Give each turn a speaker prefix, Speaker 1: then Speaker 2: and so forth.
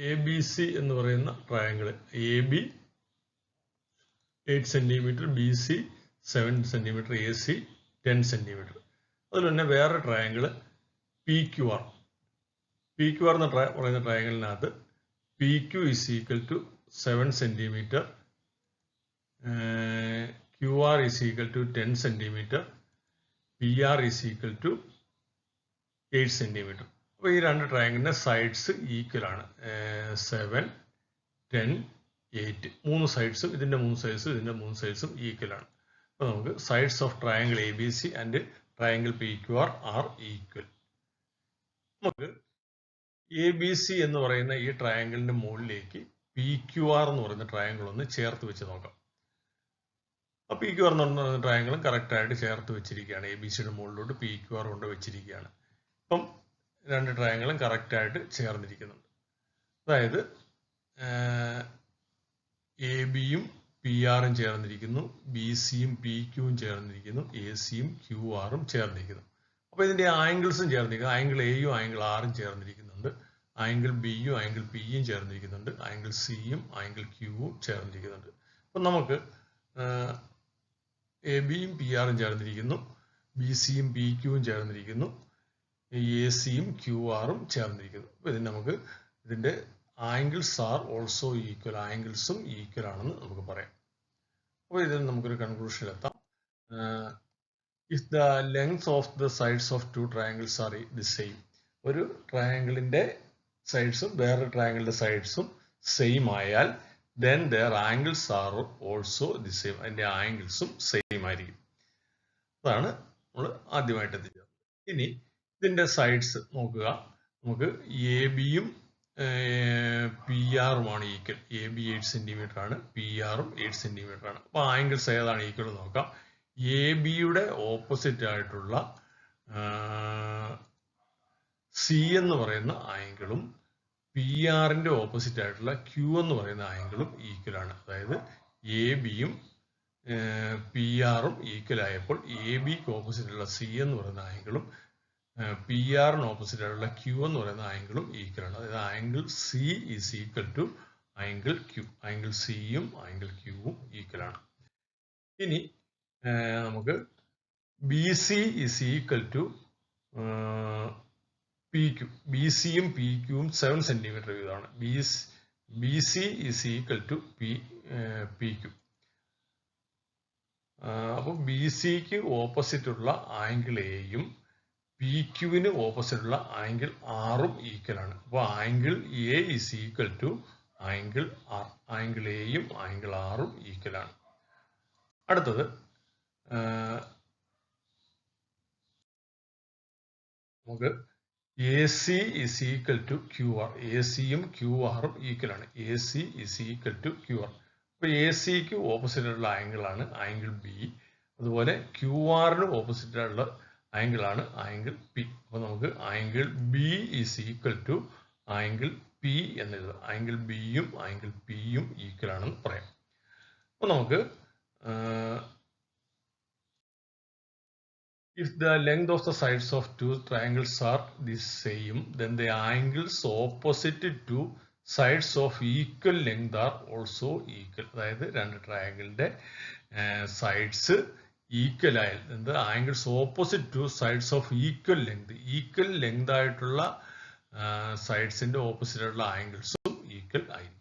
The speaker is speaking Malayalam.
Speaker 1: എ ബി സി എന്ന് പറയുന്ന triangle A B 8 centimetre, B C 7 centimetre, A C 10 centimetre. അതിൽ തന്നെ വേറെ triangle P Q R. P Q R എന്ന് പറയുന്ന ട്രയാങ്കിളിനകത്ത് P Q is equal to 7 centimetre, Q R is equal to 10 centimetre, P R is equal to 8 centimetre. അപ്പോൾ ഈ രണ്ട് ട്രയാങ്കിളിന്റെ സൈഡ്സ് ഈക്വൽ ആണ്. 7, 10, 8 മൂന്ന് സൈഡ്സും ഇതിന്റെ 3 സൈഡ്സും ഇതിന്റെ 3 സൈഡ്സും ഈക്വൽ ആണ്. അപ്പോൾ നമുക്ക് sides of triangle A B C and triangle P Q R equal. നമുക്ക് എ ബി സി എന്ന് പറയുന്ന ഈ ട്രയാങ്കിളിന്റെ മുകളിലേക്ക് പി ക്യു ആർ എന്ന് പറയുന്ന ട്രയാങ്കിൾ ഒന്ന് ചേർത്ത് വെച്ച് നോക്കാം. അപ്പോൾ പി ക്യു ആർ എന്ന് പറയുന്ന ട്രയാങ്കിളും കറക്റ്റ് ആയിട്ട് ചേർത്ത് വെച്ചിരിക്കുകയാണ്. എ ബി സിയുടെ മുകളിലോട്ട് പി ക്യു ആർ കൊണ്ട് വെച്ചിരിക്കുകയാണ്. അപ്പം രണ്ട് ട്രയാങ്കിളും കറക്റ്റ് ആയിട്ട് ചേർന്നിരിക്കുന്നുണ്ട്. അതായത് എ ബിയും പി ആറും ചേർന്നിരിക്കുന്നു, ബി സിയും പി ക്യൂവും ചേർന്നിരിക്കുന്നു, എ സിയും ക്യു ആറും ചേർന്നിരിക്കുന്നു. അപ്പോൾ ഇതിന്റെ ആംഗിൾസും ചേർന്നിരിക്കുന്നു. ആംഗിൾ എയും ആംഗിൾ ആറും ചേർന്നിരിക്കുന്നുണ്ട്, ആംഗിൾ ബിയും ആംഗിൾ പിയും ചേർന്നിരിക്കുന്നുണ്ട്, ആംഗിൾ സിയും ആംഗിൾ ക്യൂവും ചേർന്നിരിക്കുന്നുണ്ട്. അപ്പം നമുക്ക് എ ബിയും പി ആറും ചേർന്നിരിക്കുന്നു, ബി സിയും പി ക്യൂവും ചേർന്നിരിക്കുന്നു, എ സിയും ക്യു ആറും ചേർന്നിരിക്കുന്നു. അപ്പോൾ ഇതിന് നമുക്ക് ഇതിന്റെ ആംഗിൾസ് ആർ ഓൾസോ ഈക്വൽ, ആംഗിൾസും ഈക്വൽ ആണെന്ന് നമുക്ക് പറയാം. അപ്പോൾ ഇതിന് നമുക്കൊരു കൺക്ലൂഷനിലെത്താം. If the length of the sides of two triangles are the same, ഒരു ട്രയാങ്കിളിന്റെ സൈഡ്സും വേറെ ട്രയാങ്കിളിന്റെ സൈഡ്സും സെയിം ആയാൽ then their angles are also the same, അതിന്റെ ആംഗിൾസും സെയിം ആയിരിക്കും. അതാണ് നമ്മൾ ആദ്യമായിട്ട് എത്തിച്ചത്. ഇനി ഇതിന്റെ സൈഡ്സ് നോക്കുക. നമുക്ക് എ ബിയും പി ആറുമാണ് ഈക്വൽ. എ ബി 8 സെന്റിമീറ്റർ ആണ്, പി ആറും 8 സെന്റിമീറ്റർ ആണ്. അപ്പൊ ആംഗിൾസ് ഏതാണ് ഈക്വൽ നോക്കാം. എ ബിയുടെ ഓപ്പോസിറ്റ് ആയിട്ടുള്ള സി എന്ന് പറയുന്ന ആംഗിളും പി ആറിന്റെ ഓപ്പോസിറ്റ് ആയിട്ടുള്ള ക്യൂ എന്ന് പറയുന്ന ആംഗിളും ഈക്വൽ ആണ്. അതായത് എ ബിയും പി ആറും ഈക്വൽ ആയപ്പോൾ എ ബിക്ക് ഓപ്പോസിറ്റ് ഉള്ള സി എന്ന് പറയുന്ന ആംഗിളും പി ആറിന് ഓപ്പോസിറ്റ് ആയിട്ടുള്ള ക്യൂ എന്ന് പറയുന്ന ആംഗിളും ഈക്വൽ ആണ്. അതായത് angle C is equal to angle Q. ആംഗിൾ സിയും ആംഗിൾ ക്യൂവും ഈക്വൽ ആണ്. ഇനി നമുക്ക് B C is equal to P Q. B സിയും പി ക്യൂവും 7 സെന്റിമീറ്റർ വീതമാണ്. B C is equal to P Q. അപ്പോൾ ബി സിക്ക് ഓപ്പോസിറ്റ് ഉള്ള ആംഗിൾ എയും പി ക്യൂവിന് ഓപ്പോസിറ്റ് ഉള്ള ആംഗിൾ ആറും ഈക്വൽ ആണ്. അപ്പോൾ angle A is equal to angle R. Angle എയും ആംഗിൾ ആറും ഈക്വൽ ആണ്. അടുത്തത് നമുക്ക് A C is equal to Q R. A സിയും ക്യു ആറും ഈക്വൽ ആണ്. A C is equal to Q R. അപ്പൊ എ സിക്ക് ഓപ്പോസിറ്റ് ഉള്ള ആംഗിൾ ആണ് ആംഗിൾ ബി. അതുപോലെ ക്യു ആറിന് ഓപ്പോസിറ്റ് ഉള്ള ആംഗിൾ ആണ് ആംഗിൾ പി. അപ്പൊ നമുക്ക് angle B is equal to angle P എന്ന് എഴുതാം. ആംഗിൾ ബിയും ആംഗിൾ പിയും ഈക്വൽ ആണെന്ന് പറയാം. അപ്പൊ നമുക്ക് if the length of the sides of two triangles are the same, then the angles opposite to sides of equal length are also equal. അതായത് രണ്ട് ട്രയാങ്കിളിന്റെ സൈഡ്സ് ഈക്വൽ ആയാൽ, എന്ത് angles opposite two sides of equal length, equal length ആയിട്ടുള്ള സൈഡ്സിന്റെ ഓപ്പോസിറ്റ് ആയിട്ടുള്ള ആംഗിൾസും ഈക്വൽ ആയിരിക്കും.